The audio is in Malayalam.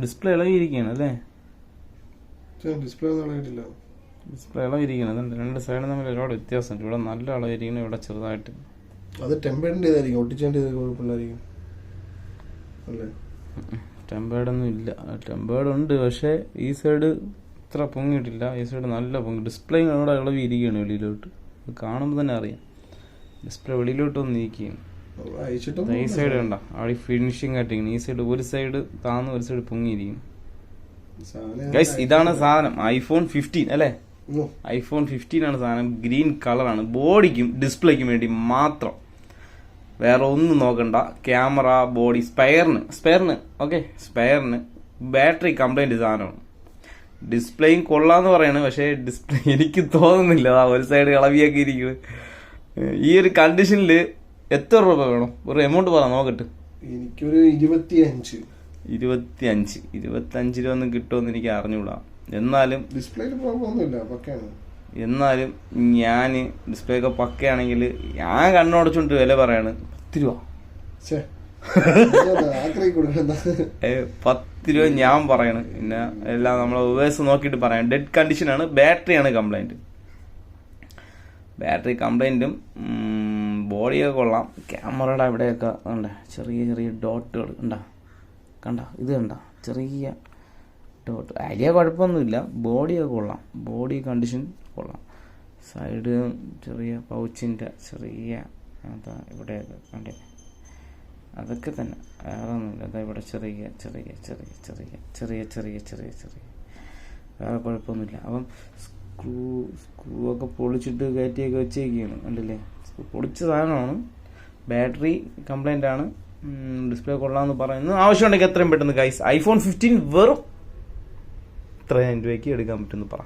ഡിസ്പ്ലേ ഇളകിയിരിക്കുകയാണ് അല്ലേ? ഡിസ്പ്ലേ ഒന്നും ഇളകിയിട്ടില്ല. ഡിസ്പ്ലേ ഇളകിയിരിക്കണം. അതുകൊണ്ട് രണ്ട് സൈഡും തമ്മിൽ ഒരുപാട് വ്യത്യാസമുണ്ട്. ഇവിടെ നല്ല ഇളകിയിരിക്കണം, ഇവിടെ ചെറുതായിട്ട്. അത് ടെമ്പേർഡിൻ്റെതായിരിക്കും, ഒട്ടിച്ചേണ്ടത് കുഴപ്പമില്ലായിരിക്കും അല്ലേ? ടെമ്പേർഡൊന്നും ഇല്ല. ടെമ്പേർഡ് ഉണ്ട്, പക്ഷേ ഈ സൈഡ് ഇത്ര പൊങ്ങിയിട്ടില്ല. ഈ സൈഡ് നല്ല പൊങ്ങി. ഡിസ്പ്ലേ ഇവിടെ ഇളവിയിരിക്കുകയാണ് വെളിയിലോട്ട്. അത് കാണുമ്പോൾ തന്നെ അറിയാം. ഡിസ്പ്ലേ വെളിയിലോട്ടൊന്ന് നീക്കുകയാണ്. ഈ സൈഡ് കണ്ട അവിടെ ഫിനിഷിങ് ആയിട്ടിരിക്കുന്നു. ഈ സൈഡ് ഒരു സൈഡ് താന്ന് ഒരു സൈഡ് പൊങ്ങിയിരിക്കുന്നു. ഗൈസ് ഇതാണ് സാധനം. iPhone 15 അല്ലേ? iPhone 15 ആണ് സാധനം. ഗ്രീൻ കളറാണ്. ബോഡിക്കും ഡിസ്പ്ലേക്കും വേണ്ടി മാത്രം, വേറെ ഒന്നും നോക്കണ്ട. ക്യാമറ, ബോഡി, സ്പെയറിന് ഓക്കെ, സ്പെയറിന് ബാറ്ററി കംപ്ലൈന്റ് സാധനമാണ്. ഡിസ്പ്ലേയും കൊള്ളാന്ന് പറയാണ്, പക്ഷേ ഡിസ്പ്ലേ എനിക്ക് തോന്നുന്നില്ല. ഒരു സൈഡ് ഇളവിയൊക്കെ ഇരിക്കുന്നത്. ഈ ഒരു കണ്ടീഷനിൽ എത്ര രൂപ വേണം? ഒരു എമൗണ്ട് പറ നോക്കട്ടെ. എനിക്കൊരു 25 രൂപ കിട്ടുമെന്ന് എനിക്ക് അറിഞ്ഞൂടാ. എന്നാലും ഡിസ്പ്ലേയിൽ പ്രോബ്ലം ഒന്നുമില്ല, പക്കയാണ്. എന്നാലും ഞാൻ ഡിസ്പ്ലേ ഒക്കെ പക്കയാണെങ്കിൽ ഞാൻ കണ്ണുടച്ചുകൊണ്ട് വില പറയാണ് 10 രൂപ. 10 രൂപ ഞാൻ പറയണ്. പിന്നെ എല്ലാം നമ്മളെ ഉപേഴ്സ് നോക്കിയിട്ട് പറയാം. ഡെഡ് കണ്ടീഷനാണ്. ബാറ്ററിയാണ് കംപ്ലൈന്റ്. ബാറ്ററി കംപ്ലൈന്റും ബോഡിയൊക്കെ കൊള്ളാം. ക്യാമറയുടെ അവിടെയൊക്കെ ഉണ്ട് ചെറിയ ചെറിയ ഡോട്ടുകൾ കണ്ട ഇത് കണ്ട ചെറിയ ഡോട്ട്. വലിയ കുഴപ്പമൊന്നുമില്ല. ബോഡിയൊക്കെ കൊള്ളാം. ബോഡി കണ്ടീഷൻ കൊള്ളാം. സൈഡ് ചെറിയ പൗച്ചിൻ്റെ ചെറിയ അതാ ഇവിടെയൊക്കെ കണ്ടേ, അതൊക്കെ തന്നെ, വേറെ ഒന്നുമില്ല. അതാ ഇവിടെ ചെറിയ ചെറിയ ചെറിയ ചെറിയ ചെറിയ ചെറിയ ചെറിയ ചെറിയ വേറെ കുഴപ്പമൊന്നുമില്ല. അപ്പം സ്ക്രൂ ഒക്കെ പൊളിച്ചിട്ട് കയറ്റിയൊക്കെ വെച്ചേക്കുകയാണ്. കണ്ടില്ലേ? പൊളിച്ച സാധനമാണ്. ബാറ്ററി കംപ്ലൈൻ്റ് ആണ്. ഡിസ്പ്ലേ കൊള്ളാമെന്ന് പറയുന്നു. ആവശ്യമുണ്ടെങ്കിൽ എത്രയും പെട്ടെന്ന് ഗൈസ് iPhone 15 വെറും 3,000 രൂപയ്ക്ക് എടുക്കാൻ പറ്റുമെന്ന് പറ.